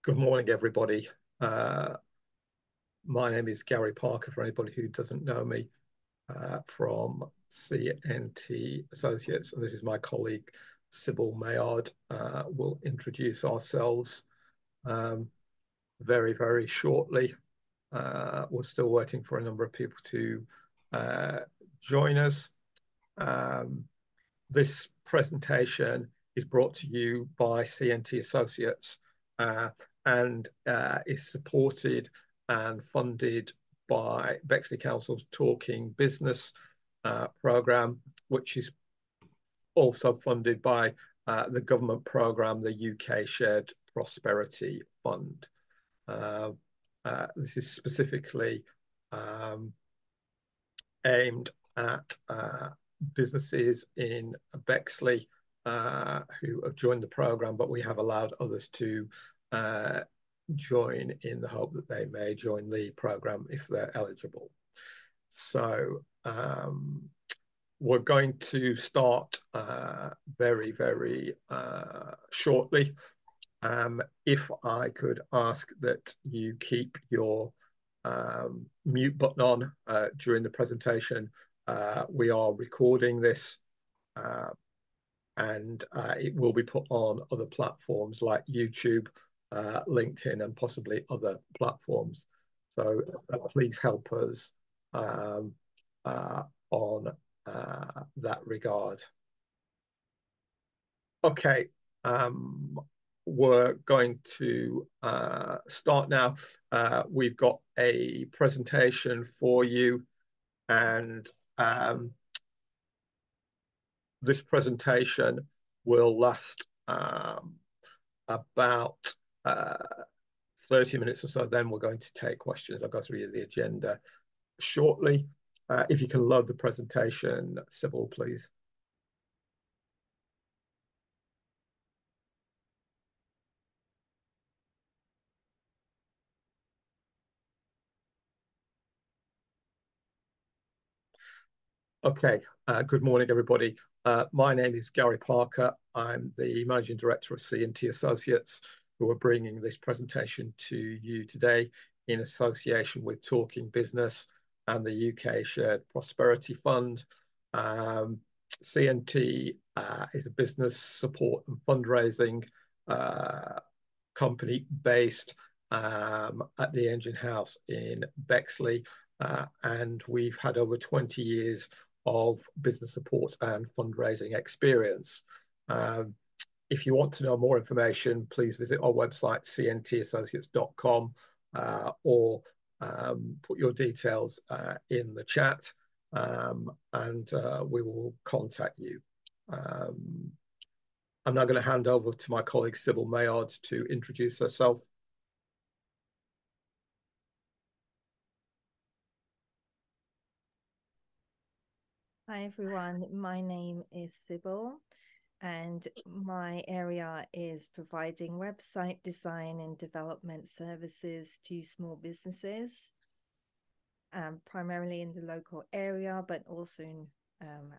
Good morning, everybody. Uh, my name is Gary Parker, for anybody who doesn't know me, from CNT Associates, and this is my colleague, Sybil Mayard. We'll introduce ourselves very, very shortly. We're still waiting for a number of people to uh, join us. Um, this presentation is brought to you by CNT Associates and is supported and funded by Bexley Council's Talking Business programme, which is also funded by the government programme, the UK Shared Prosperity Fund. This is specifically aimed at businesses in Bexley who have joined the programme, but we have allowed others to join in the hope that they may join the programme if they're eligible. So we're going to start very, very shortly. If I could ask that you keep your mute button on during the presentation. We are recording this and it will be put on other platforms like YouTube, LinkedIn, and possibly other platforms. So please help us on that regard. Okay, we're going to start now. We've got a presentation for you, and this presentation will last about 30 minutes or so. Then we're going to take questions. I'll go through the agenda shortly. If you can load the presentation, Sybil, please. Okay, good morning, everybody. My name is Gary Parker. I'm the Managing Director of CNT Associates, who are bringing this presentation to you today in association with Talking Business and the UK Shared Prosperity Fund. CNT is a business support and fundraising company based at the Engine House in Bexley, and we've had over 20 years of business support and fundraising experience. If you want to know more information, please visit our website, cntassociates.com, or put your details in the chat, and we will contact you. I'm now going to hand over to my colleague, Sybil Mayard, to introduce herself. Hi everyone, my name is Sybil and my area is providing website design and development services to small businesses, primarily in the local area, but also in,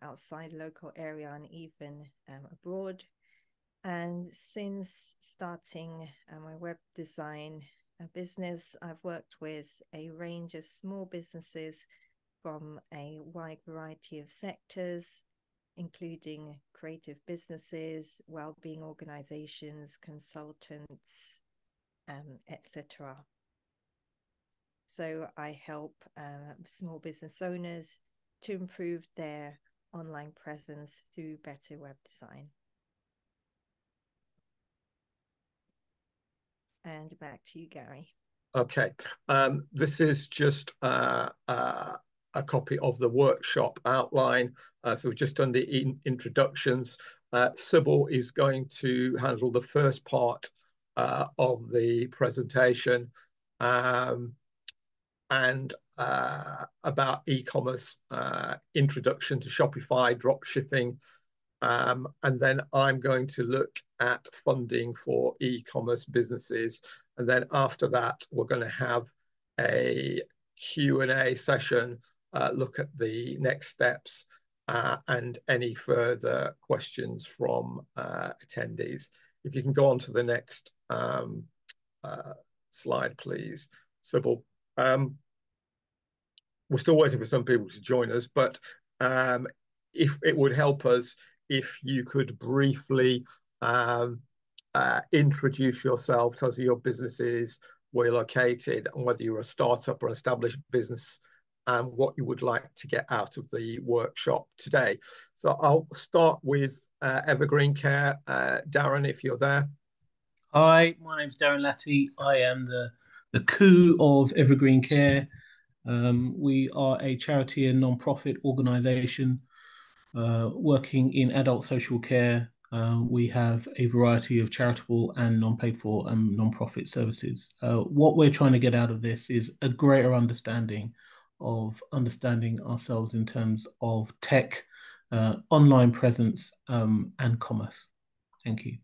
outside local area and even abroad. And since starting my web design business, I've worked with a range of small businesses from a wide variety of sectors, including creative businesses, well-being organizations, consultants, etc. So I help small business owners to improve their online presence through better web design. And back to you, Gary. Okay, this is just a copy of the workshop outline. So we've just done the introductions. Sybil is going to handle the first part of the presentation and about e-commerce, introduction to Shopify, drop shipping, and then I'm going to look at funding for e-commerce businesses. And then after that, we're going to have a Q&A session, look at the next steps and any further questions from attendees. If you can go on to the next slide, please, Sybil. We're still waiting for some people to join us, but if it would help us if you could briefly introduce yourself, tell us who your business is, where you're located, and whether you're a startup or an established business, and what you would like to get out of the workshop today. So I'll start with Evergreen Care. Darren, if you're there. Hi, my name's Darren Latty. I am the coup of Evergreen Care. We are a charity and non-profit organisation working in adult social care. We have a variety of charitable and non-paid for and non-profit services. What we're trying to get out of this is a greater understanding ourselves in terms of tech, online presence, and commerce. Thank you.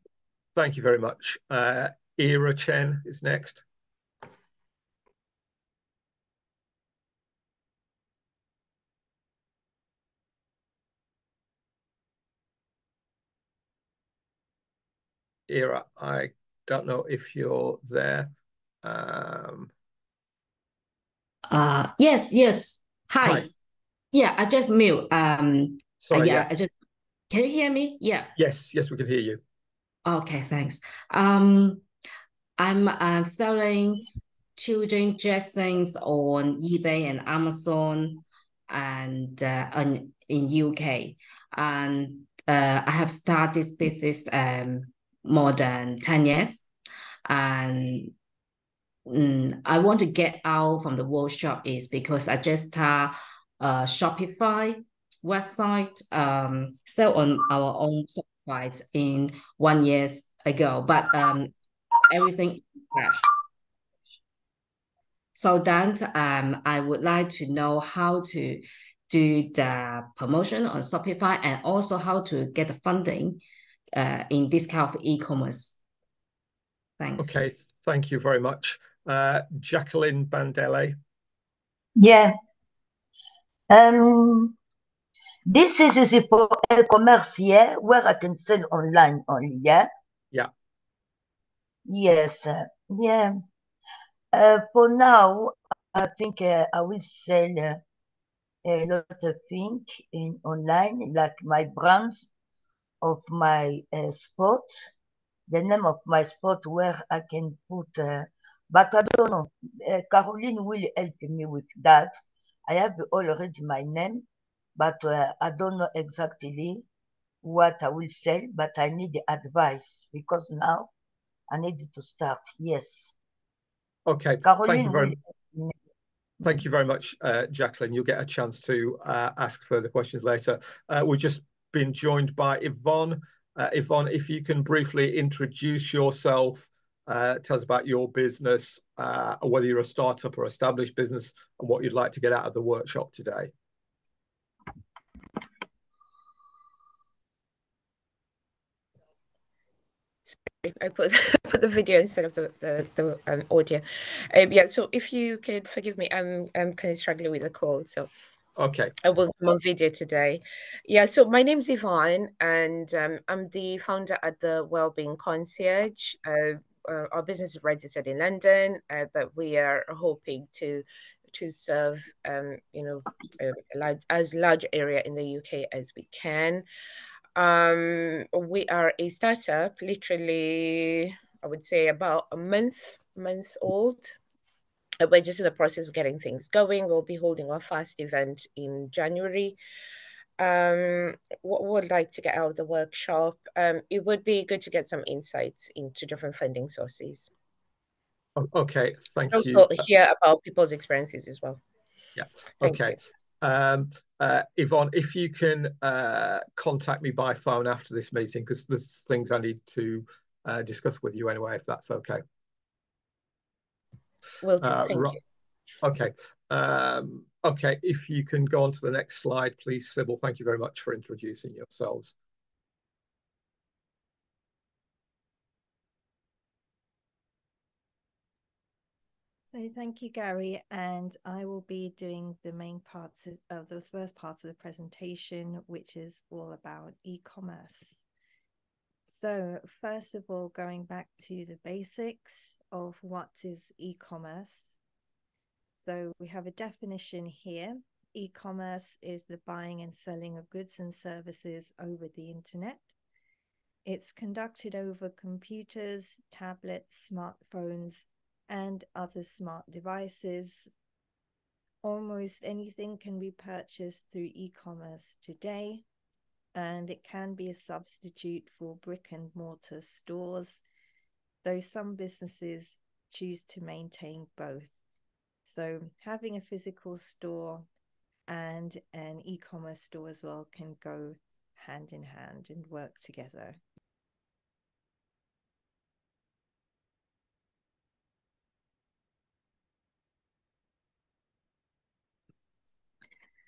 Thank you very much. Ira Chen is next. Ira, I don't know if you're there. Yes. Hi. Yeah, I just mute. Sorry, yeah, can you hear me? Yeah. Yes, we can hear you. Okay, thanks. I'm selling children dressings on eBay and Amazon and in UK. And I have started this business more than 10 years. And I want to get out from the workshop is because I just start Shopify website, sell on our own sites in 1 year ago, but everything crashed. So then I would like to know how to do the promotion on Shopify and also how to get the funding in this kind of e-commerce. Thanks. Okay, thank you very much. Jacqueline Bandele. Yeah. This is for e-commerce, yeah, where I can sell online only, yeah? Yeah. Yes, yeah. For now, I think I will sell a lot of things in online, like my brands of my sport, the name of my sport where I can put, but I don't know. Caroline will help me with that. I have already my name, but I don't know exactly what I will sell, but I need the advice because now I need to start. Yes. Okay. Caroline Thank you very much, Jacqueline. You'll get a chance to ask further questions later. We've just been joined by Yvonne. Yvonne, if you can briefly introduce yourself, tell us about your business, whether you're a startup or established business, and what you'd like to get out of the workshop today. I put the video instead of the audio. Yeah, so if you could forgive me, I'm kind of struggling with the call, so okay. I will come on video today. Yeah, so my name's Yvonne, and I'm the founder at the Wellbeing Concierge. Our business is registered in London, but we are hoping to serve as large area in the UK as we can. We are a startup, literally, I would say about a month old. We're just in the process of getting things going. We'll be holding our first event in January. What would like to get out of the workshop? It would be good to get some insights into different funding sources. Okay, thank you. Also hear about people's experiences as well. Yeah, Thank okay. you. Yvonne, if you can contact me by phone after this meeting, because there's things I need to discuss with you anyway, if that's okay. Will do. Thank you. Okay. Okay, if you can go on to the next slide, please, Sybil. Thank you very much for introducing yourselves. So thank you, Gary, and I will be doing the main parts of the first part of the presentation, which is all about e-commerce. So first of all, going back to the basics of what is e-commerce. So we have a definition here. E-commerce is the buying and selling of goods and services over the internet. It's conducted over computers, tablets, smartphones, and other smart devices. Almost anything can be purchased through e-commerce today, and it can be a substitute for brick and mortar stores, though some businesses choose to maintain both. So having a physical store and an e-commerce store as well can go hand in hand and work together.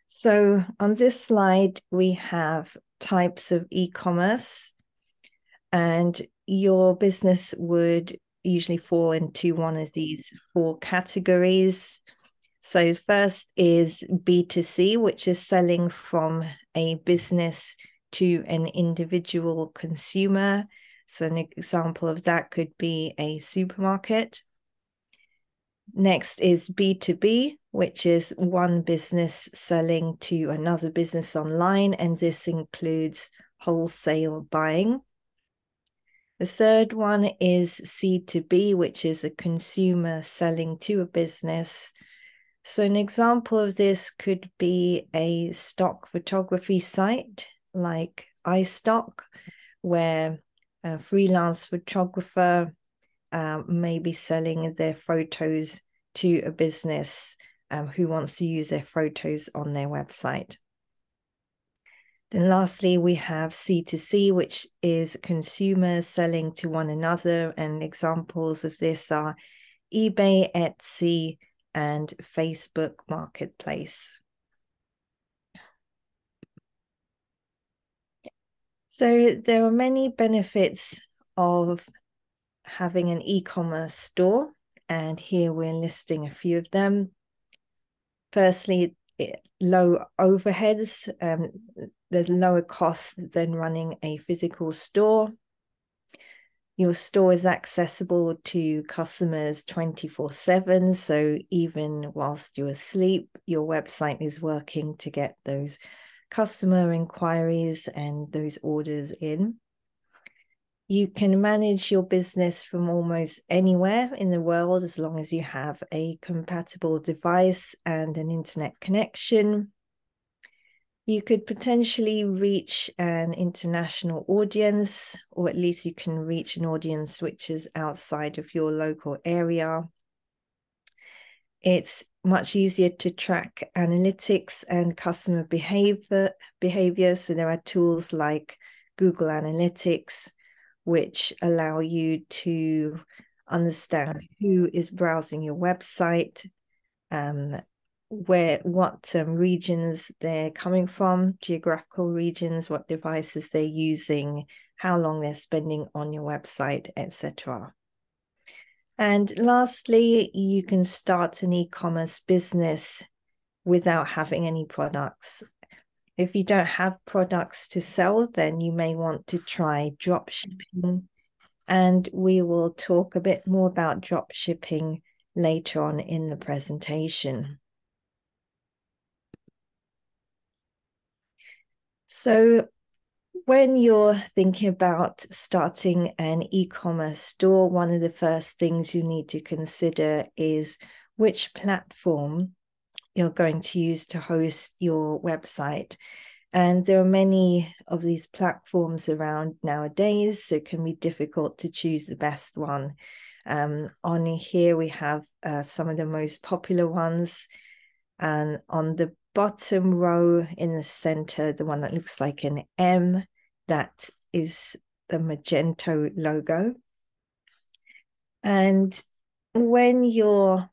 So on this slide, we have types of e-commerce, and your business would usually fall into one of these 4 categories. So first is B2C, which is selling from a business to an individual consumer. So an example of that could be a supermarket. Next is B2B, which is one business selling to another business online, and this includes wholesale buying. The third one is C2B, which is a consumer selling to a business. So an example of this could be a stock photography site like iStock, where a freelance photographer may be selling their photos to a business who wants to use their photos on their website. Then lastly, we have C2C, which is consumers selling to one another, and examples of this are eBay, Etsy, and Facebook Marketplace. So there are many benefits of having an e-commerce store, and here we're listing a few of them. Firstly, low overheads. There's lower costs than running a physical store. Your store is accessible to customers 24/7, so even whilst you're asleep, your website is working to get those customer inquiries and those orders in. You can manage your business from almost anywhere in the world as long as you have a compatible device and an internet connection. You could potentially reach an international audience, or at least you can reach an audience which is outside of your local area. It's much easier to track analytics and customer behavior. So there are tools like Google Analytics, which allow you to understand who is browsing your website, what regions they're coming from, geographical regions, what devices they're using, how long they're spending on your website, etc. And lastly, you can start an e-commerce business without having any products. If you don't have products to sell, then you may want to try drop shipping. And we will talk a bit more about drop shipping later on in the presentation. So when you're thinking about starting an e-commerce store, one of the first things you need to consider is which platform you're going to use to host your website. And there are many of these platforms around nowadays, so it can be difficult to choose the best one. On here, we have some of the most popular ones. And on the bottom row in the center, the one that looks like an M, that is the Magento logo. And when you're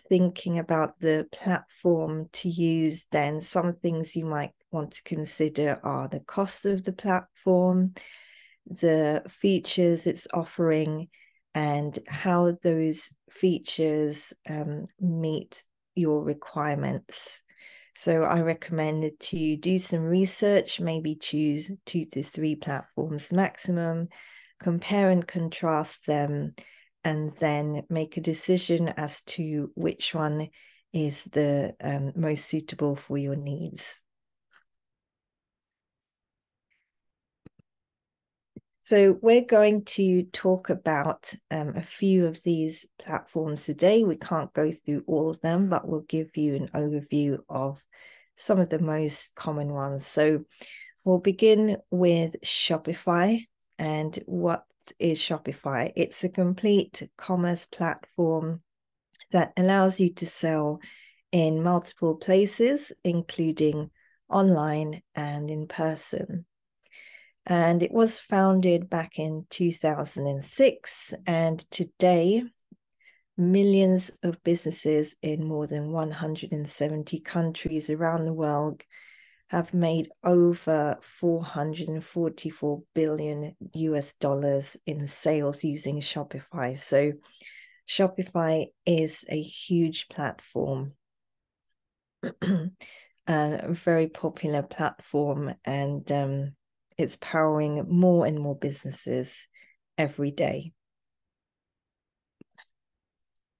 thinking about the platform to use, then some things you might want to consider are the cost of the platform, the features it's offering, and how those features meet your requirements. So I recommend to do some research, maybe choose 2 to 3 platforms maximum, compare and contrast them, and then make a decision as to which one is the most suitable for your needs. So we're going to talk about a few of these platforms today. We can't go through all of them, but we'll give you an overview of some of the most common ones. So we'll begin with Shopify. And what is Shopify? It's a complete commerce platform that allows you to sell in multiple places, including online and in person. And it was founded back in 2006, and today millions of businesses in more than 170 countries around the world have made over $444 billion in sales using Shopify. So Shopify is a huge platform, a very popular platform, and it's powering more and more businesses every day.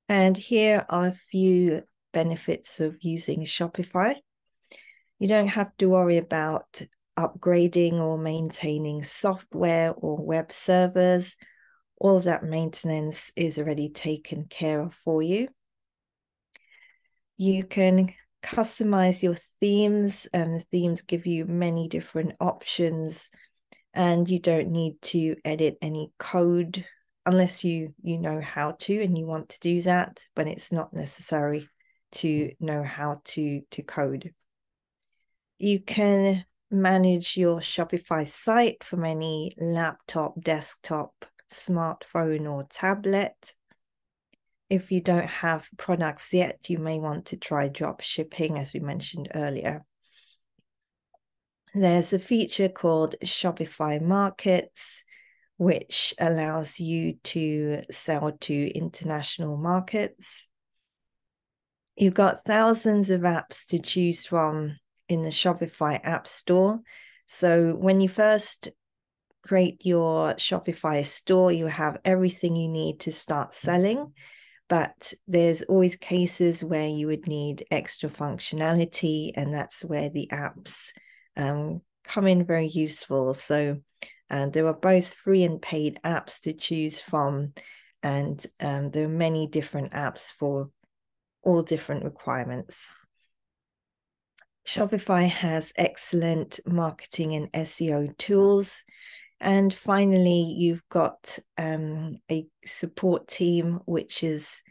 And here are a few benefits of using Shopify. You don't have to worry about upgrading or maintaining software or web servers. All of that maintenance is already taken care of for you. You can customize your themes, and the themes give you many different options, and you don't need to edit any code unless you know how to and you want to do that, but it's not necessary to know how to code. You can manage your Shopify site from any laptop, desktop, smartphone, or tablet. If you don't have products yet, you may want to try drop shipping, as we mentioned earlier. There's a feature called Shopify Markets, which allows you to sell to international markets. You've got thousands of apps to choose from in the Shopify App Store. So when you first create your Shopify store, you have everything you need to start selling. But there's always cases where you would need extra functionality, and that's where the apps come in very useful. So there are both free and paid apps to choose from, and there are many different apps for all different requirements. Shopify has excellent marketing and SEO tools. And finally, you've got a support team which is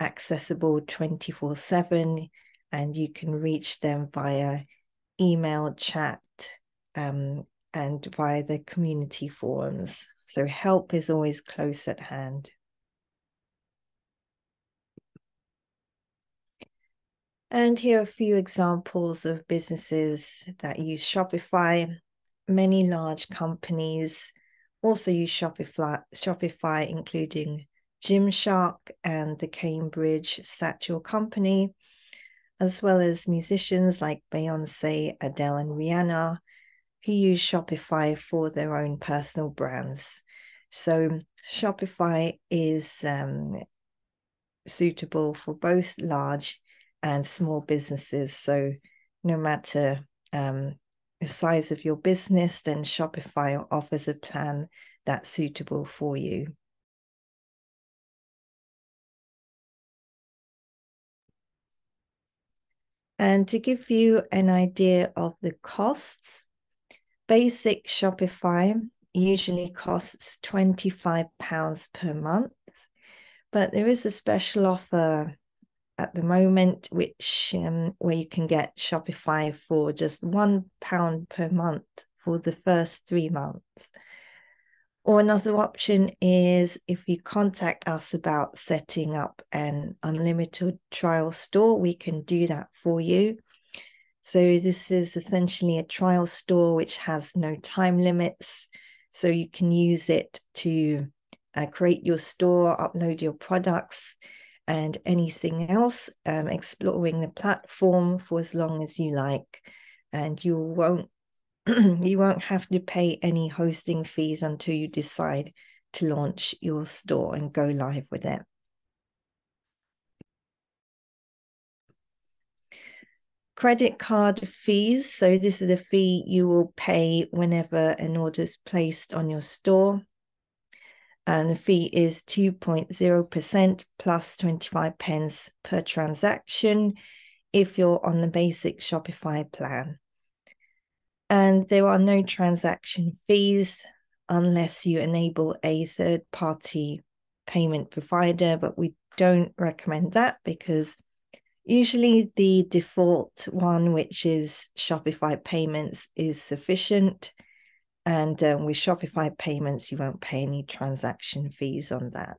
accessible 24/7, and you can reach them via email, chat, and via the community forums. So help is always close at hand. And here are a few examples of businesses that use Shopify. Many large companies also use Shopify, including Gymshark and the Cambridge Satchel Company, as well as musicians like Beyonce, Adele, and Rihanna, who use Shopify for their own personal brands. So Shopify is suitable for both large and small businesses. So no matter the size of your business, then Shopify offers a plan that's suitable for you. And to give you an idea of the costs, basic Shopify usually costs £25 per month, but there is a special offer at the moment, which where you can get Shopify for just £1 per month for the first 3 months. Or another option is if you contact us about setting up an unlimited trial store, we can do that for you. So this is essentially a trial store which has no time limits. So you can use it to create your store, upload your products, and anything else, exploring the platform for as long as you like, and you won't you won't have to pay any hosting fees until you decide to launch your store and go live with it. Credit card fees. So this is the fee you will pay whenever an order is placed on your store. And the fee is 2.0% plus 25 pence per transaction if you're on the basic Shopify plan. And there are no transaction fees unless you enable a third-party payment provider, but we don't recommend that because usually the default one, which is Shopify payments, is sufficient. And with Shopify payments, you won't pay any transaction fees on that.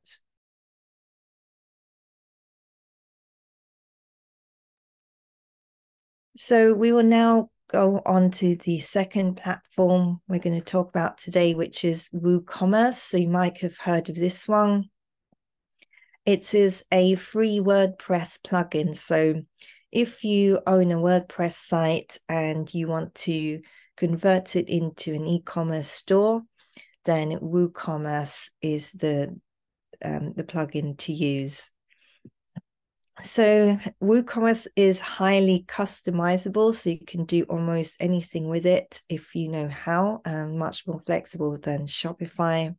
So we will now go on to the second platform we're going to talk about today, which is WooCommerce. So you might have heard of this one. It is a free WordPress plugin. So if you own a WordPress site and you want to convert it into an e-commerce store, then WooCommerce is the plugin to use. So WooCommerce is highly customizable, so you can do almost anything with it if you know how, and much more flexible than Shopify.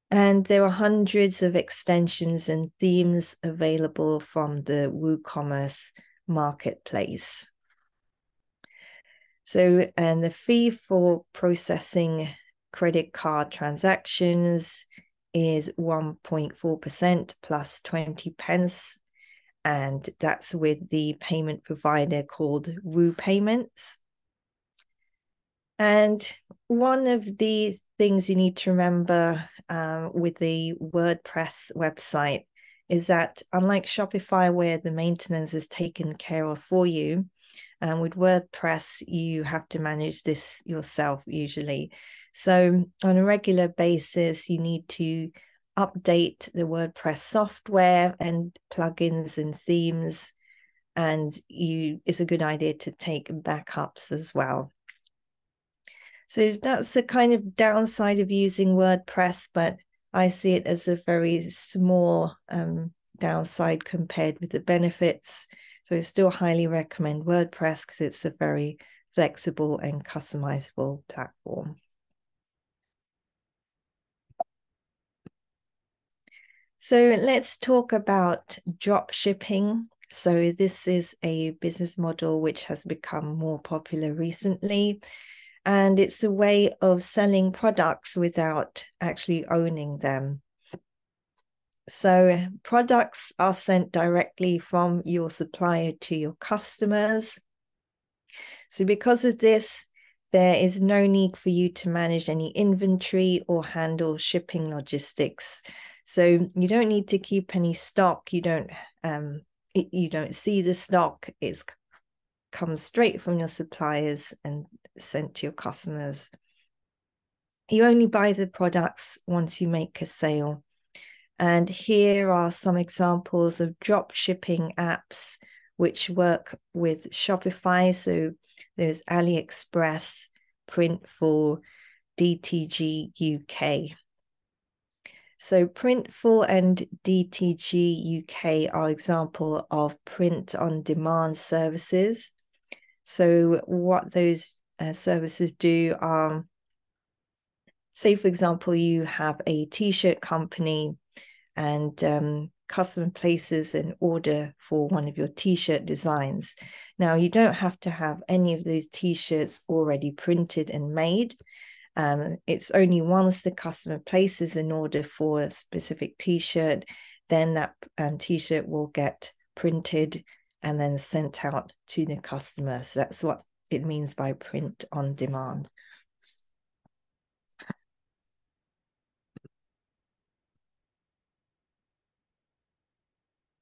And there are hundreds of extensions and themes available from the WooCommerce marketplace. So, and the fee for processing credit card transactions is 1.4% plus 20 pence. And that's with the payment provider called Woo Payments. And one of the things you need to remember with the WordPress website is that unlike Shopify, where the maintenance is taken care of for you, with WordPress, you have to manage this yourself usually. So on a regular basis, you need to update the WordPress software and plugins and themes, and it's a good idea to take backups as well. So that's a kind of downside of using WordPress, but I see it as a very small downside compared with the benefits. So I still highly recommend WordPress because it's a very flexible and customizable platform. So let's talk about drop shipping. So this is a business model which has become more popular recently, and it's a way of selling products without actually owning them. So products are sent directly from your supplier to your customers. So because of this, there is no need for you to manage any inventory or handle shipping logistics. So you don't need to keep any stock. You don't see the stock. It comes straight from your suppliers and sent to your customers. You only buy the products once you make a sale. And here are some examples of drop shipping apps which work with Shopify. So there's AliExpress, Printful, DTG UK. So Printful and DTG UK are example of print-on-demand services. So what those services do are, say for example, you have a t-shirt company and customer places an order for one of your t-shirt designs. Now you don't have to have any of those t-shirts already printed and made. It's only once the customer places an order for a specific t-shirt, then that t-shirt will get printed and then sent out to the customer. So that's what it means by print on demand.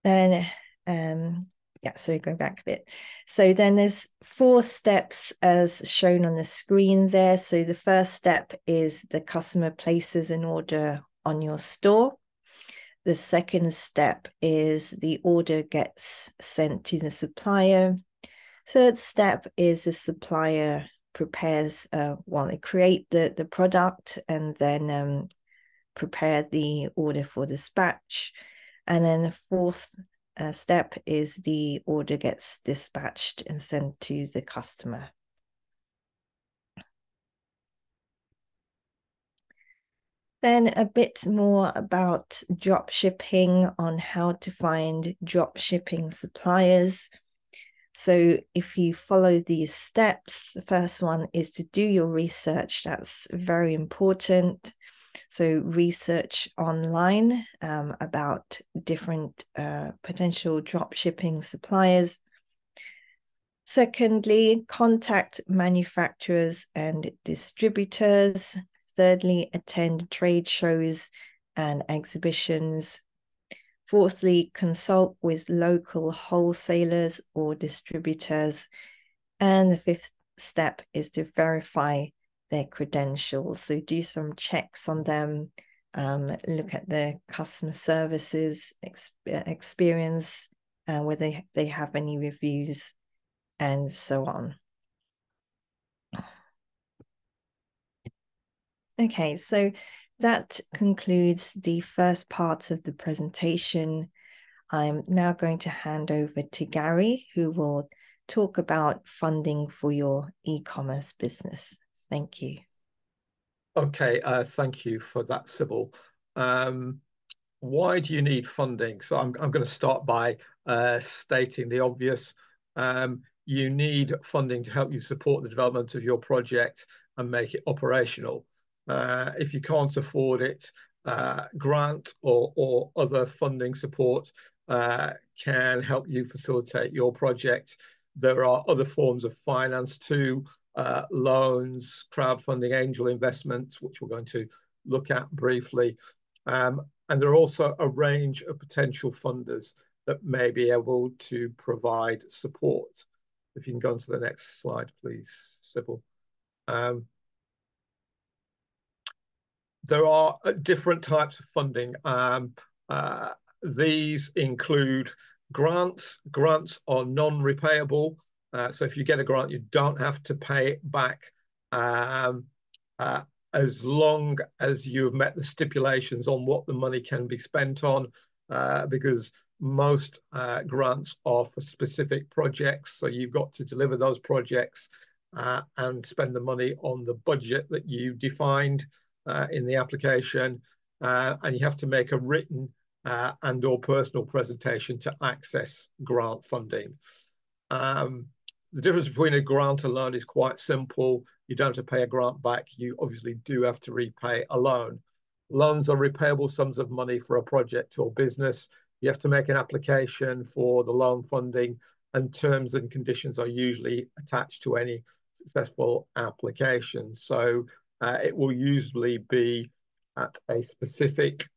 Then so go back a bit. So then there's 4 steps as shown on the screen there. So the first step is the customer places an order on your store. The second step is the order gets sent to the supplier. Third step is the supplier prepares, they create the product and then prepare the order for dispatch. And then the fourth step is the order gets dispatched and sent to the customer. Then a bit more about drop shipping, on how to find drop shipping suppliers. So if you follow these steps, the first one is to do your research. That's very important. So research online about different potential drop shipping suppliers. Secondly, contact manufacturers and distributors. Thirdly, attend trade shows and exhibitions. Fourthly, consult with local wholesalers or distributors. And the fifth step is to verify their credentials. So do some checks on them, look at their customer services experience, whether they have any reviews, and so on. Okay, so that concludes the first part of the presentation. I'm now going to hand over to Gary, who will talk about funding for your e-commerce business. Thank you. Okay, thank you for that, Sybil. Why do you need funding? So I'm going to start by stating the obvious. You need funding to help you support the development of your project and make it operational. If you can't afford it, grant or other funding support can help you facilitate your project. There are other forms of finance too, loans, crowdfunding, angel investments, which we're going to look at briefly. And there are also a range of potential funders that may be able to provide support. If you can go on to the next slide, please, Sybil. There are different types of funding. These include grants. Grants are non-repayable. So if you get a grant, you don't have to pay it back as long as you've met the stipulations on what the money can be spent on, because most grants are for specific projects. So you've got to deliver those projects and spend the money on the budget that you defined in the application, and you have to make a written and or personal presentation to access grant funding. The difference between a grant and loan is quite simple. You don't have to pay a grant back. You obviously do have to repay a loan. Loans are repayable sums of money for a project or business. You have to make an application for the loan funding, and terms and conditions are usually attached to any successful application. So it will usually be at a specific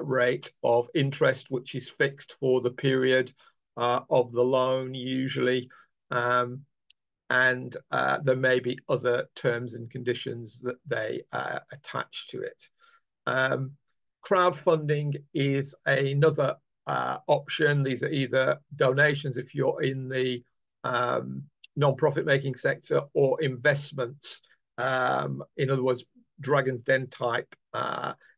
rate of interest, which is fixed for the period of the loan usually. And there may be other terms and conditions that they attach to it. Crowdfunding is another option. These are either donations if you're in the non-profit making sector, or investments. In other words, Dragon's Den type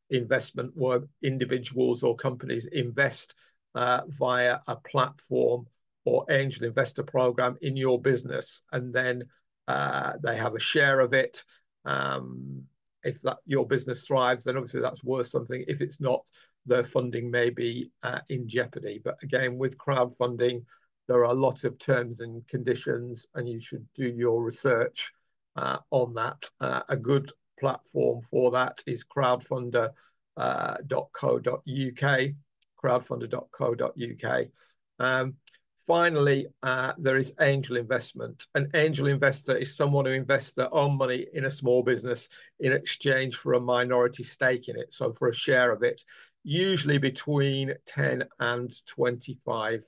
investment, where individuals or companies invest via a platform or angel investor program in your business, and then they have a share of it. If your business thrives, then obviously that's worth something. If it's not, their funding may be in jeopardy. But again, with crowdfunding, there are a lot of terms and conditions, and you should do your research on that. A good platform for that is crowdfunder.co.uk, crowdfunder.co.uk. Finally, there is angel investment. An angel investor is someone who invests their own money in a small business in exchange for a minority stake in it, so for a share of it, usually between 10 and 25%.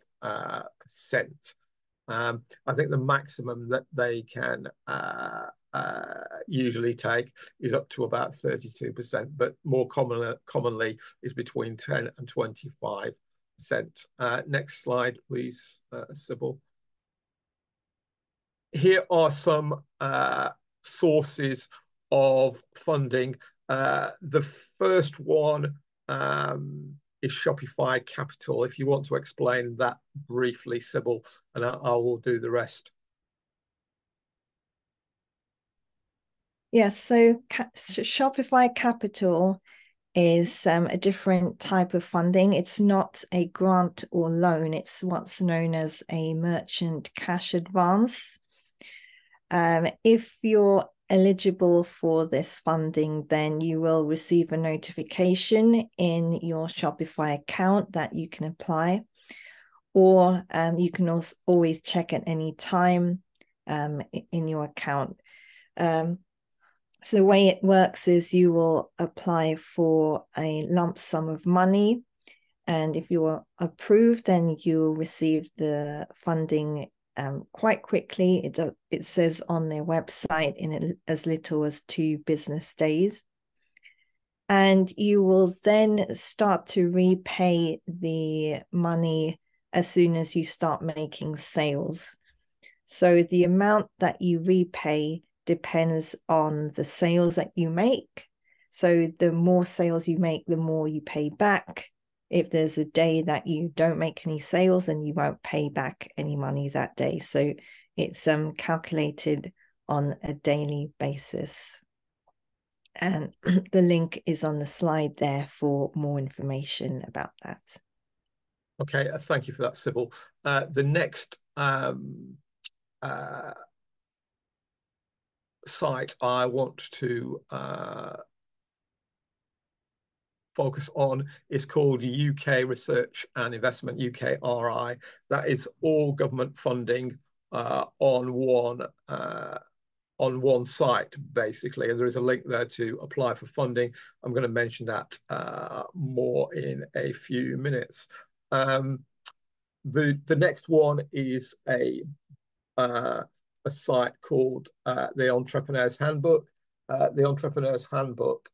I think the maximum that they can usually take is up to about 32%, but more commonly is between 10 and 25%. Next slide, please, Sybil. Here are some sources of funding. The first one is Shopify Capital. If you want to explain that briefly, Sybil, and I will do the rest. Yes, so Shopify Capital is a different type of funding. It's not a grant or loan. It's what's known as a merchant cash advance. If you're eligible for this funding, then you will receive a notification in your Shopify account that you can apply, or you can also always check at any time in your account. So the way it works is you will apply for a lump sum of money, and if you are approved, then you'll receive the funding quite quickly. It says on their website in as little as 2 business days. And you will then start to repay the money as soon as you start making sales. So the amount that you repay depends on the sales that you make. So the more sales you make, the more you pay back. If there's a day that you don't make any sales, then you won't pay back any money that day. So it's calculated on a daily basis. And the link is on the slide there for more information about that. Okay, thank you for that, Sybil. The next site I want to focus on is called UK Research and Investment, UKRI. That is all government funding on one site, basically, and there is a link there to apply for funding. I'm going to mention that more in a few minutes. The next one is a site called the Entrepreneur's Handbook. The Entrepreneur's Handbook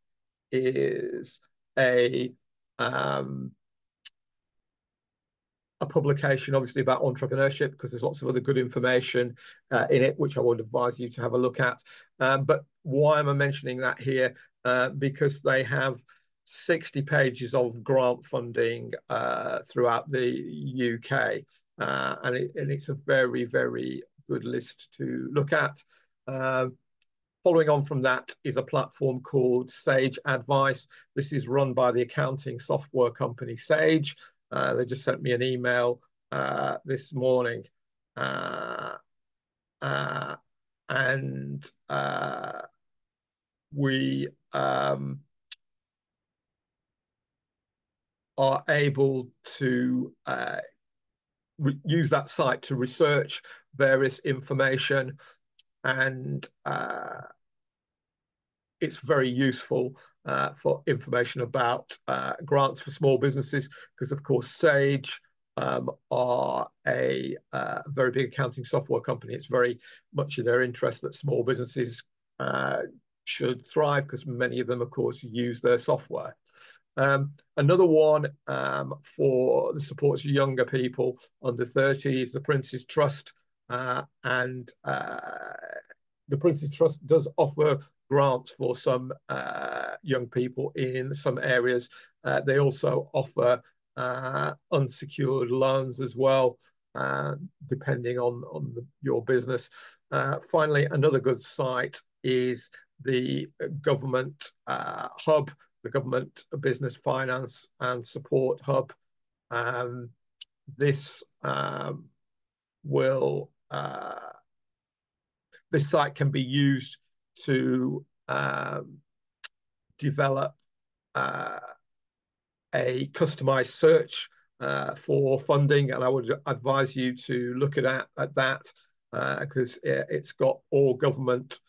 is a publication, obviously, about entrepreneurship, because there's lots of other good information in it, which I would advise you to have a look at. But why am I mentioning that here? Because they have 60 pages of grant funding throughout the UK, and it's a very, very good list to look at. Following on from that is a platform called Sage Advice. This is run by the accounting software company Sage. They just sent me an email this morning. We are able to use that site to research various information, and it's very useful for information about grants for small businesses, because of course Sage are a very big accounting software company. It's very much in their interest that small businesses should thrive, because many of them, of course, use their software. Another one for the support of younger people under 30 is the Prince's Trust, and the Prince's Trust does offer grants for some young people in some areas. They also offer unsecured loans as well, depending on your business. Finally, another good site is the Government Hub, the Government Business Finance and Support Hub. This this site can be used to develop a customized search for funding, and I would advise you to look at that, because it's got all government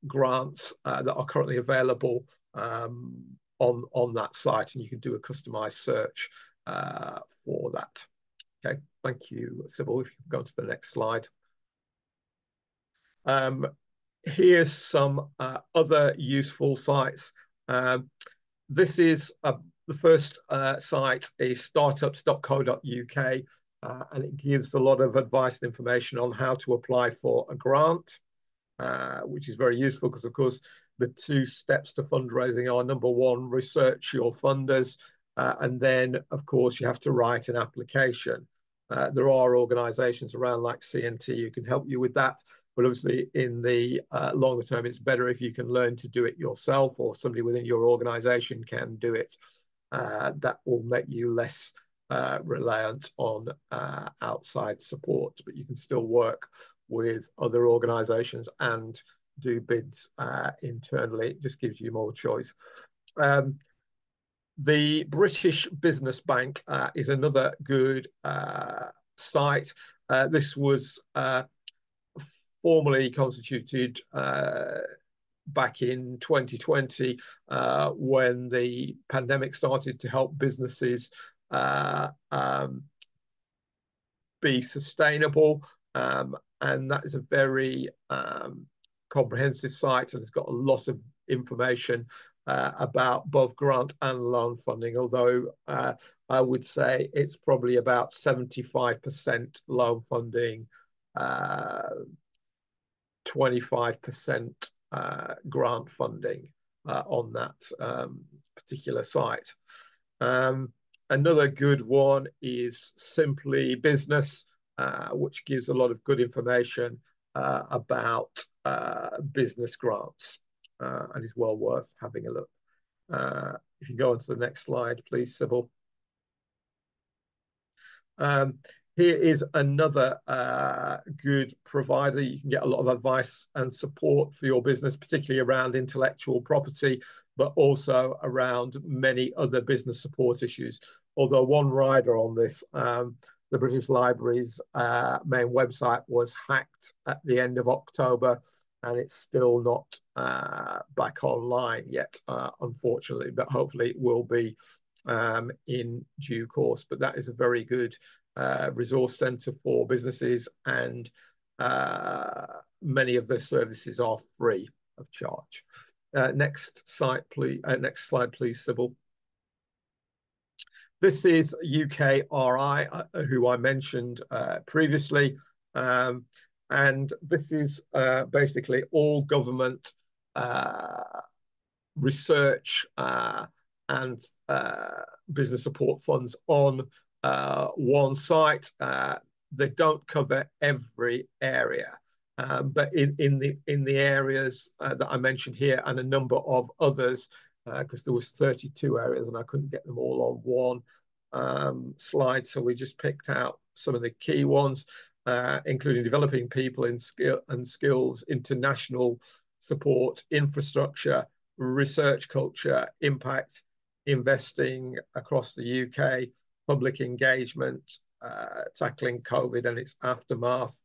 grants that are currently available on that site, and you can do a customized search for that. Okay, thank you, Sybil. If you can go to the next slide. here's some other useful sites. This is the first site is startups.co.uk, and it gives a lot of advice and information on how to apply for a grant, which is very useful because, of course, the two steps to fundraising are, number one, research your funders, and then, of course, you have to write an application. There are organisations around like CNT who can help you with that, but obviously in the longer term, it's better if you can learn to do it yourself, or somebody within your organisation can do it. That will make you less reliant on outside support, but you can still work with other organisations and do bids internally. It just gives you more choice. The British Business Bank is another good site. This was formally constituted back in 2020 when the pandemic started, to help businesses be sustainable. And that is a very comprehensive site, and it's got a lot of information about both grant and loan funding, although I would say it's probably about 75% loan funding, 25% grant funding on that particular site. Another good one is Simply Business, which gives a lot of good information about business grants, and is well worth having a look. If you go on to the next slide, please, Sybil. Here is another good provider. You can get a lot of advice and support for your business, particularly around intellectual property, but also around many other business support issues. Although one rider on this, the British Library's main website was hacked at the end of October, and it's still not back online yet, unfortunately, but hopefully it will be in due course. But that is a very good resource centre for businesses, and many of the services are free of charge. Next slide, please, Sybil. This is UKRI, who I mentioned previously, and this is basically all government research and business support funds on one site. They don't cover every area, but in the areas that I mentioned here, and a number of others, because there was 32 areas and I couldn't get them all on one slide, so we just picked out some of the key ones, including developing people in skills, international support, infrastructure, research culture, impact investing across the UK, public engagement, tackling COVID and its aftermath,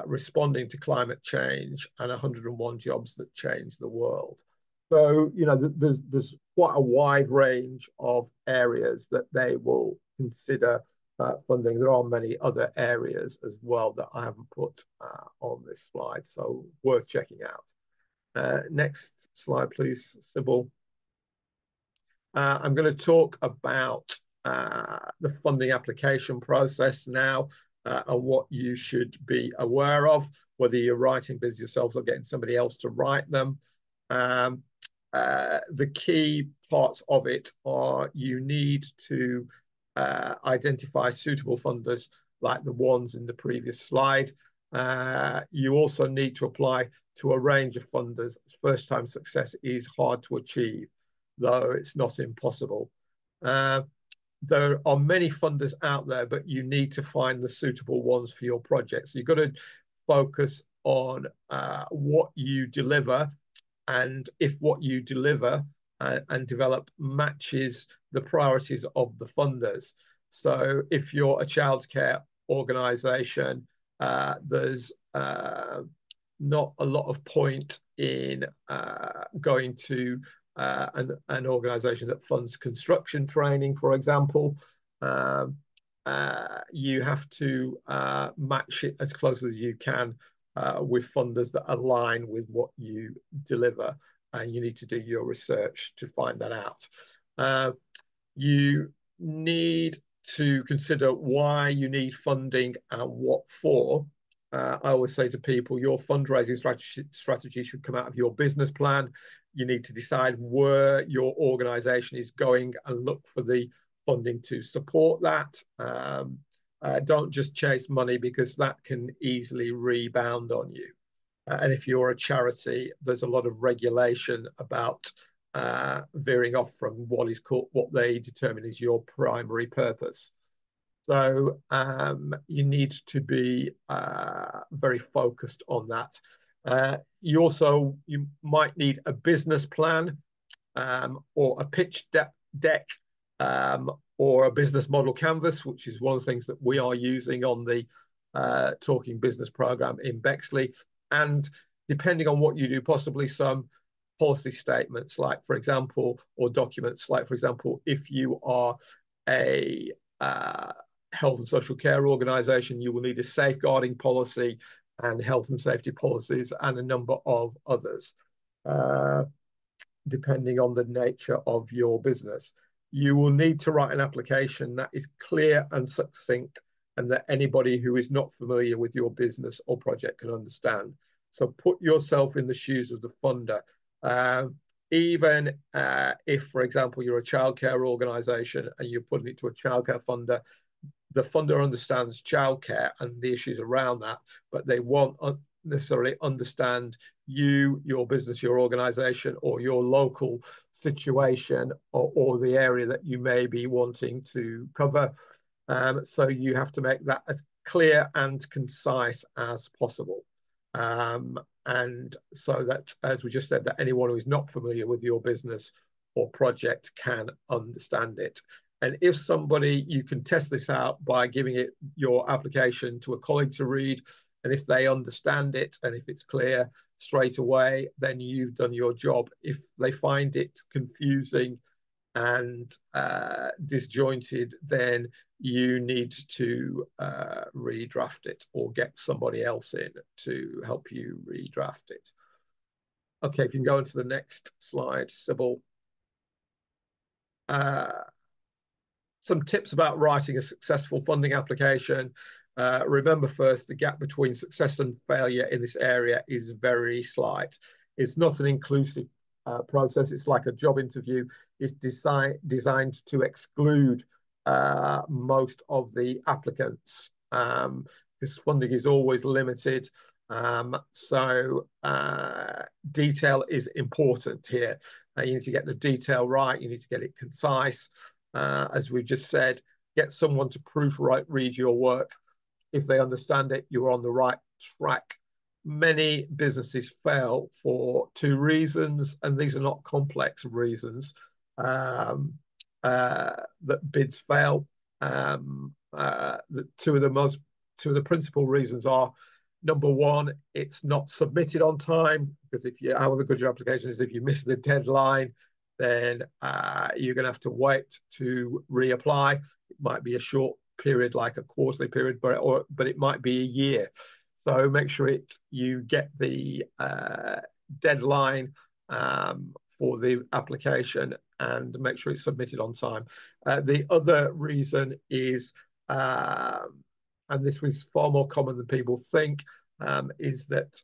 responding to climate change, and 101 jobs that change the world. So, you know, there's quite a wide range of areas that they will consider funding. There are many other areas as well that I haven't put on this slide, so worth checking out. Next slide, please, Sybil. I'm going to talk about the funding application process now, and what you should be aware of, whether you're writing bids yourselves or getting somebody else to write them. The key parts of it are you need to identify suitable funders like the ones in the previous slide. You also need to apply to a range of funders. First-time success is hard to achieve, though it's not impossible. There are many funders out there, but you need to find the suitable ones for your project. So you've got to focus on what you deliver, and if what you deliver and develop matches the priorities of the funders. So if you're a childcare organisation, there's not a lot of point in going to an organisation that funds construction training, for example. You have to match it as close as you can with funders that align with what you deliver, and you need to do your research to find that out. You need to consider why you need funding and what for. I always say to people, your fundraising strategy should come out of your business plan. You need to decide where your organization is going and look for the funding to support that. Don't just chase money, because that can easily rebound on you. And if you're a charity, there's a lot of regulation about veering off from what they determine is your primary purpose. So you need to be very focused on that. You might need a business plan, or a pitch deck, or a business model canvas, which is one of the things that we are using on the Talking Business program in Bexley. And depending on what you do, possibly some policy statements, like, for example, or documents, like, for example, if you are a health and social care organisation, you will need a safeguarding policy and health and safety policies and a number of others, depending on the nature of your business. You will need to write an application that is clear and succinct, and that anybody who is not familiar with your business or project can understand. So put yourself in the shoes of the funder. Even if, for example, you're a childcare organisation and you're putting it to a childcare funder, the funder understands childcare and the issues around that, but they won't necessarily understand you, your business, your organisation, or your local situation, or the area that you may be wanting to cover. So you have to make that as clear and concise as possible. And so that, as we just said, that anyone who is not familiar with your business or project can understand it. And if somebody, you can test this out by giving it your application to a colleague to read. And if they understand it, and if it's clear straight away, then you've done your job. If they find it confusing and disjointed, then you need to redraft it, or get somebody else in to help you redraft it. Okay, if you can go into the next slide, Sybil. Some tips about writing a successful funding application. Remember first, the gap between success and failure in this area is very slight. It's not an inclusive process. It's like a job interview. It's designed to exclude most of the applicants, because funding is always limited. So detail is important here. You need to get the detail right. You need to get it concise. As we've just said, get someone to proofread your work. If they understand it, you're on the right track. Many businesses fail for two reasons, and these are not complex reasons that bids fail. Two of the principal reasons are: number one, it's not submitted on time, because however good your application is, if you miss the deadline, then you're going to have to wait to reapply. It might be a short period, like a quarterly period, but it might be a year. So make sure you get the deadline for the application, and make sure it's submitted on time. The other reason is, and this was far more common than people think, is that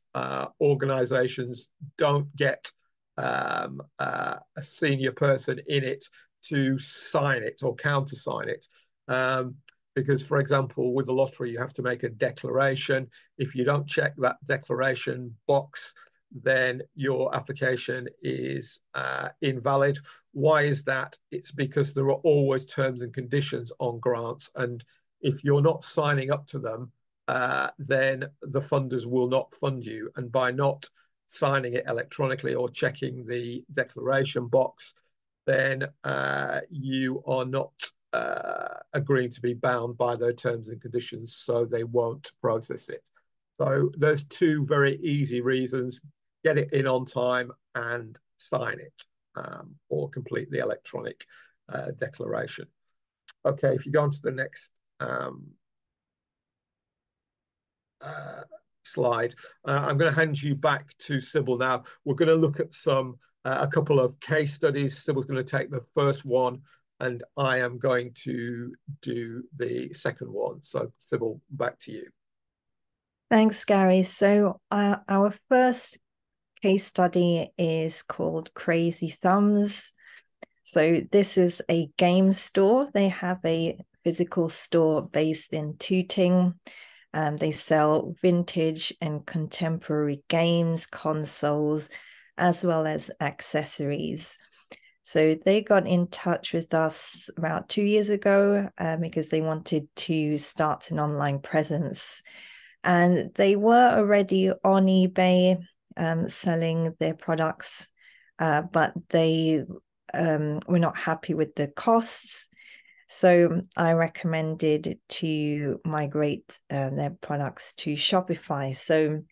organizations don't get a senior person in it to sign it or countersign it. Because, for example, with the lottery, you have to make a declaration. If you don't check that declaration box, then your application is invalid. Why is that? It's because there are always terms and conditions on grants, and if you're not signing up to them, then the funders will not fund you. And by not signing it electronically or checking the declaration box, then you are not agreeing to be bound by their terms and conditions, so they won't process it. So there's two very easy reasons: get it in on time and sign it, or complete the electronic declaration. Okay, if you go on to the next slide. I'm going to hand you back to Sybil now. We're going to look at a couple of case studies. Sybil's going to take the first one, and I am going to do the second one. So Sybil, back to you. Thanks, Gary. So our first case study is called Crazy Thumbs. So this is a game store. They have a physical store based in Tooting. They sell vintage and contemporary games, consoles, as well as accessories. So they got in touch with us about 2 years ago because they wanted to start an online presence. And they were already on eBay selling their products, but they were not happy with the costs. So I recommended to migrate their products to Shopify. So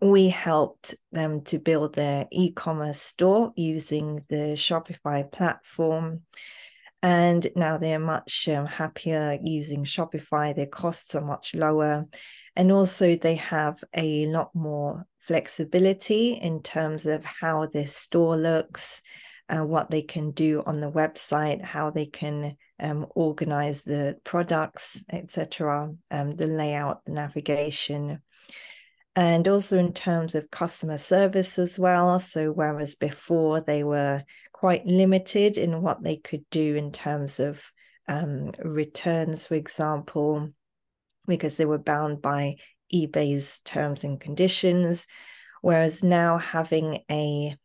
we helped them to build their e-commerce store using the Shopify platform. And now they're much happier using Shopify. Their costs are much lower. And also they have a lot more flexibility in terms of how their store looks, what they can do on the website, how they can organize the products, etc., the layout, the navigation. And also in terms of customer service as well. So whereas before they were quite limited in what they could do in terms of returns, for example, because they were bound by eBay's terms and conditions. Whereas now having a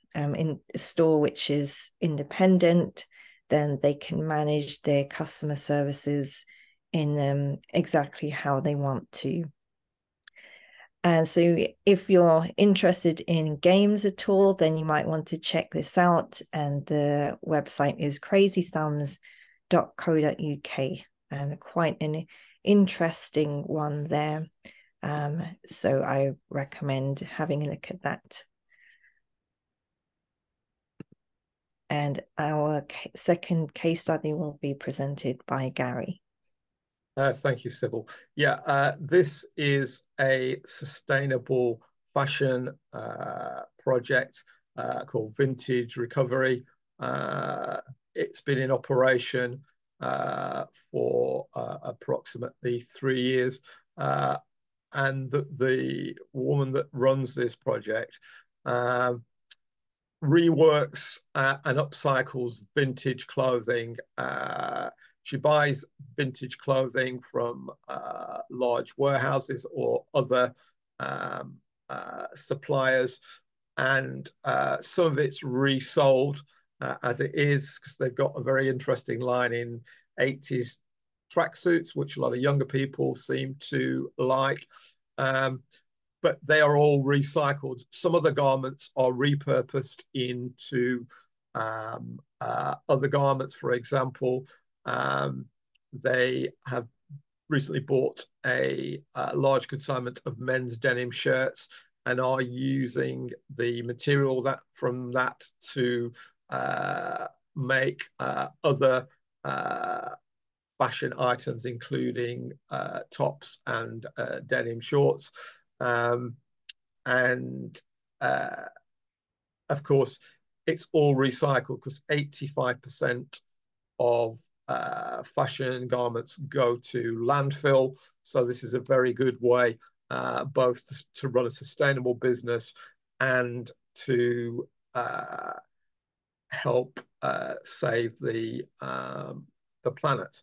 store which is independent, then they can manage their customer services in exactly how they want to. And so if you're interested in games at all, then you might want to check this out. And the website is crazythumbs.co.uk, and quite an interesting one there. So I recommend having a look at that. And our second case study will be presented by Gary. Thank you, Sybil. Yeah, this is a sustainable fashion project called Vintage Recovery. It's been in operation for approximately 3 years. And the woman that runs this project reworks and upcycles vintage clothing. She buys vintage clothing from large warehouses or other suppliers, and some of it's resold as it is, because they've got a very interesting line in 80s tracksuits, which a lot of younger people seem to like. But they are all recycled. Some of the garments are repurposed into other garments. For example, they have recently bought a large consignment of men's denim shirts and are using the material from that to make other fashion items, including tops and denim shorts. Of course, it's all recycled, because 85% of fashion garments go to landfill. So this is a very good way both to run a sustainable business and to help save the planet.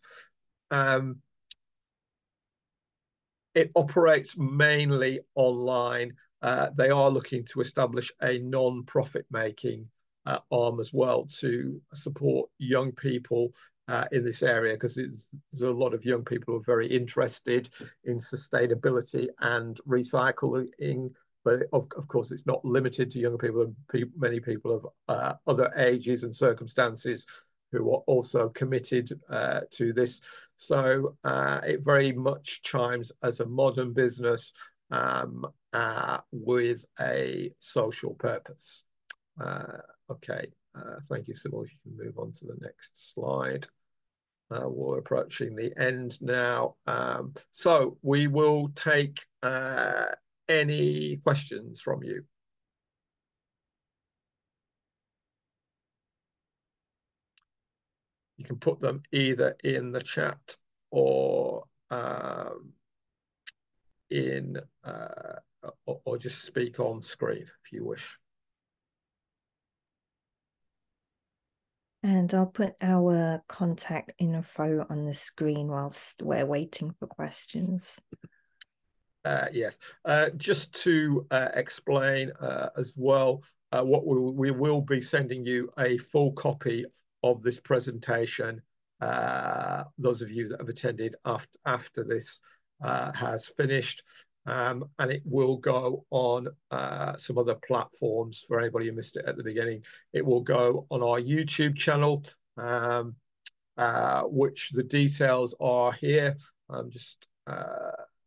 It operates mainly online. They are looking to establish a non-profit making arm as well to support young people in this area, because there's a lot of young people who are very interested in sustainability and recycling. But of course, it's not limited to young people. Many people of other ages and circumstances who are also committed to this. So it very much chimes as a modern business with a social purpose. Okay, thank you, Sybil. If you can move on to the next slide. We're approaching the end now. So we will take any questions from you? You can put them either in the chat or or just speak on screen if you wish. And I'll put our contact info on the screen whilst we're waiting for questions. Yes, just to explain as well, what we will be sending you a full copy of this presentation. Those of you that have attended after this has finished, and it will go on some other platforms for anybody who missed it at the beginning. It will go on our YouTube channel, which the details are here. I'm just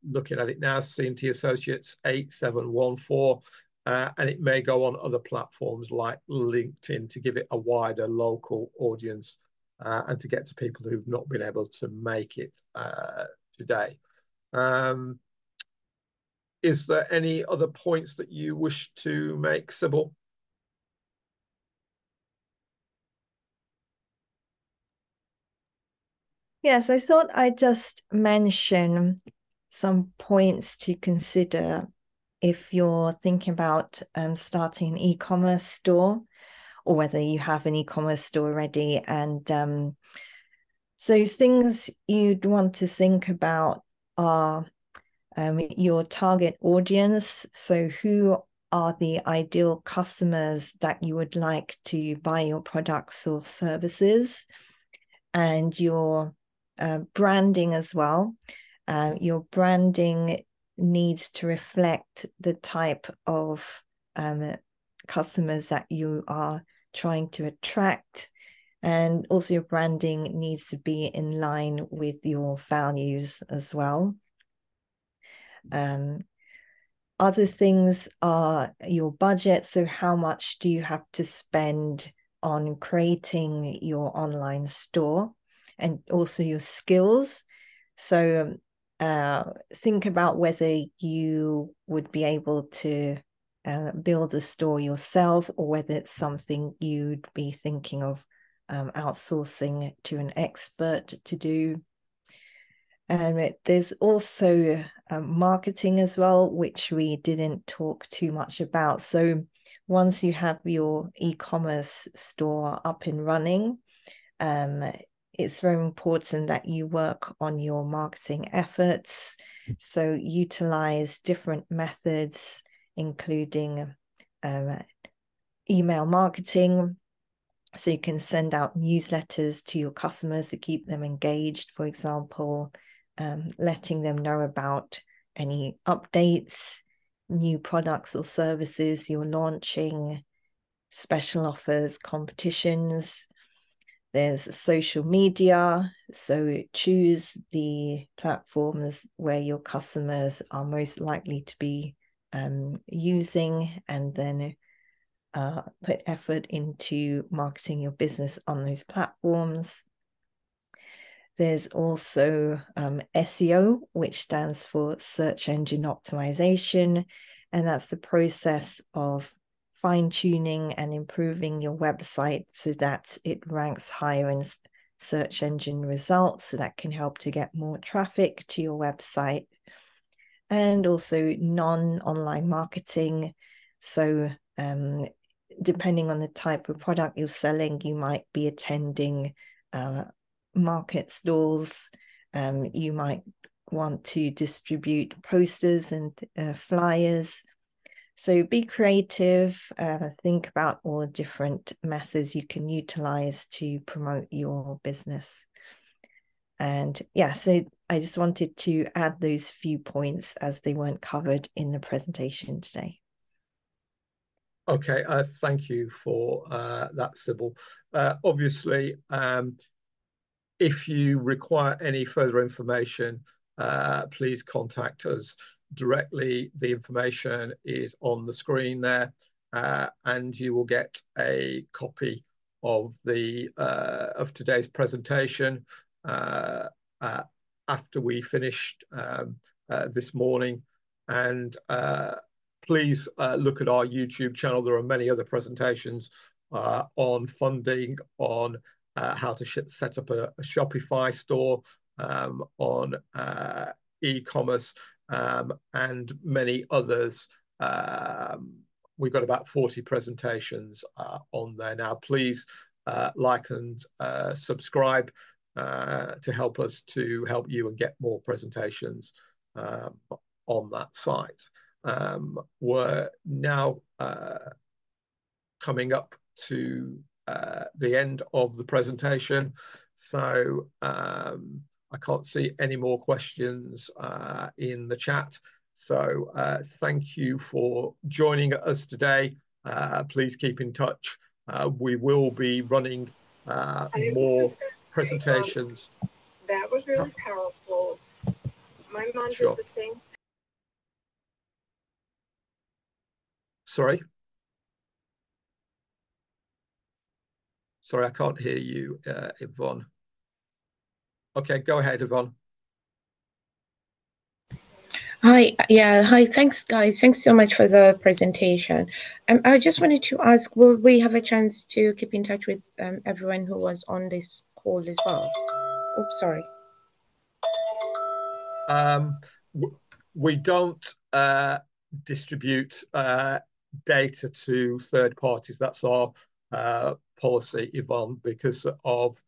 looking at it now, C&T Associates 8714, and it may go on other platforms like LinkedIn to give it a wider local audience and to get to people who've not been able to make it today. Is there any other points that you wish to make, Sybil? Yes, I thought I'd just mention some points to consider if you're thinking about starting an e-commerce store, or whether you have an e-commerce store already. And so things you'd want to think about are your target audience. So who are the ideal customers that you would like to buy your products or services, and your branding as well. Your branding needs to reflect the type of customers that you are trying to attract, and also your branding needs to be in line with your values as well. Other things are your budget. So how much do you have to spend on creating your online store, and also your skills. So think about whether you would be able to build the store yourself, or whether it's something you'd be thinking of outsourcing to an expert to do. And there's also marketing as well, which we didn't talk too much about. So once you have your e-commerce store up and running, it's very important that you work on your marketing efforts. So utilize different methods, including email marketing. So you can send out newsletters to your customers to keep them engaged, for example, letting them know about any updates, new products or services you're launching, special offers, competitions. There's social media, so choose the platforms where your customers are most likely to be using, and then put effort into marketing your business on those platforms. There's also SEO, which stands for search engine optimization, and that's the process of fine-tuning and improving your website so that it ranks higher in search engine results, so that can help to get more traffic to your website. And also non-online marketing. So depending on the type of product you're selling, you might be attending market stalls. You might want to distribute posters and flyers. So be creative, think about all the different methods you can utilize to promote your business. And yeah, so I just wanted to add those few points as they weren't covered in the presentation today. Okay, thank you for that, Sybil. Obviously, if you require any further information, please contact us directly. The information is on the screen there, and you will get a copy of the of today's presentation after we finished this morning. And please look at our YouTube channel. There are many other presentations on funding, on how to set up a Shopify store, on e-commerce, and many others. We've got about 40 presentations on there now. Please like and subscribe to help us to help you and get more presentations on that site. We're now coming up to the end of the presentation, so I can't see any more questions in the chat. So thank you for joining us today. Please keep in touch. We will be running more presentations. That was really powerful. My mom Sure. did the same. Sorry? Sorry, I can't hear you, Yvonne. Okay, go ahead, Yvonne. Hi, yeah, hi, thanks guys. Thanks so much for the presentation. I just wanted to ask, will we have a chance to keep in touch with everyone who was on this call as well? Oops, sorry. We don't distribute data to third parties. That's our policy, Yvonne, because of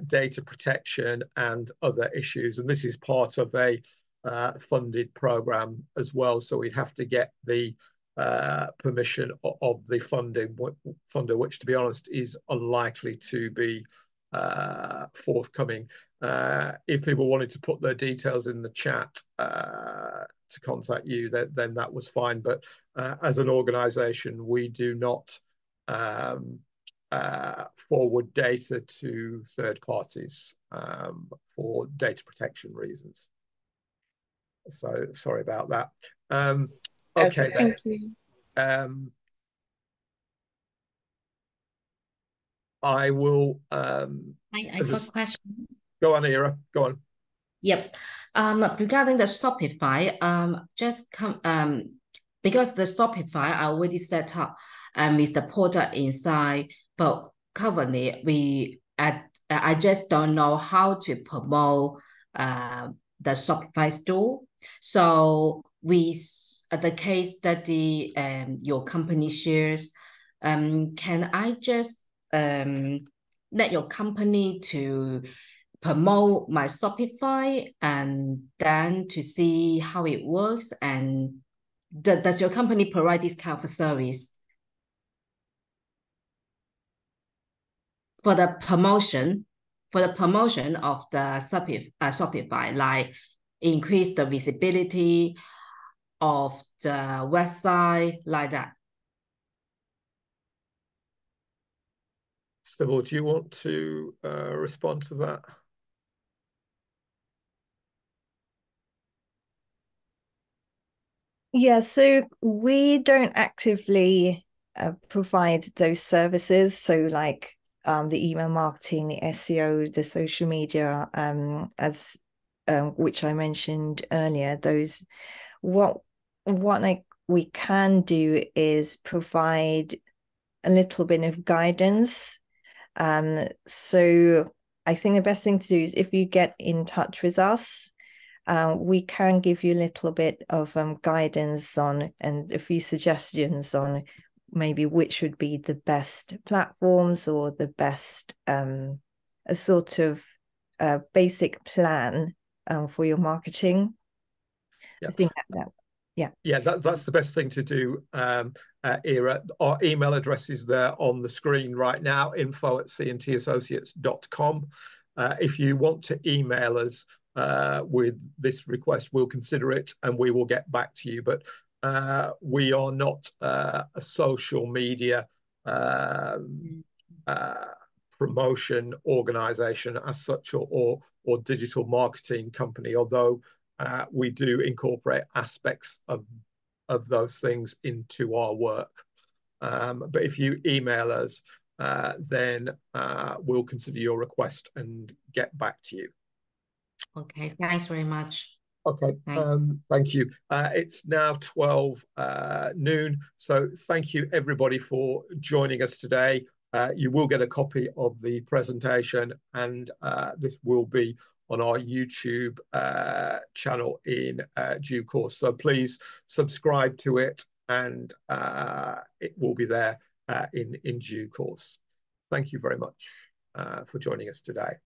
data protection and other issues. And this is part of a funded program as well. So we'd have to get the permission of the funder, which, to be honest, is unlikely to be forthcoming. If people wanted to put their details in the chat to contact you, then that was fine. But as an organization, we do not forward data to third parties for data protection reasons. So sorry about that. Okay, thank you. I will. I got a question. Go on, Ira. Go on. Yep. Regarding the Shopify, because the Shopify I already set up with the product inside, but currently I just don't know how to promote the Shopify store. So with the case study your company shares, can I just let your company to promote my Shopify and then to see how it works? And does your company provide this kind of service for the promotion of the Shopify, like increase the visibility of the website, like that? Sybil, do you want to respond to that? Yeah, so we don't actively provide those services. So like the email marketing, the SEO, the social media, as which I mentioned earlier, those what we can do is provide a little bit of guidance. So I think the best thing to do is if you get in touch with us, we can give you a little bit of guidance on and a few suggestions on maybe which would be the best platforms or the best a sort of basic plan for your marketing. Yeah. I think that's the best thing to do, Ira. Our email address is there on the screen right now, info@cntassociates.com. If you want to email us with this request, we'll consider it and we will get back to you. But we are not a social media promotion organization as such, or digital marketing company, although we do incorporate aspects of those things into our work. But if you email us, then we'll consider your request and get back to you. Okay, thanks very much. Okay, thank you. It's now 12 noon, so thank you everybody for joining us today. You will get a copy of the presentation, and this will be on our YouTube channel in due course. So please subscribe to it, and it will be there in due course. Thank you very much for joining us today.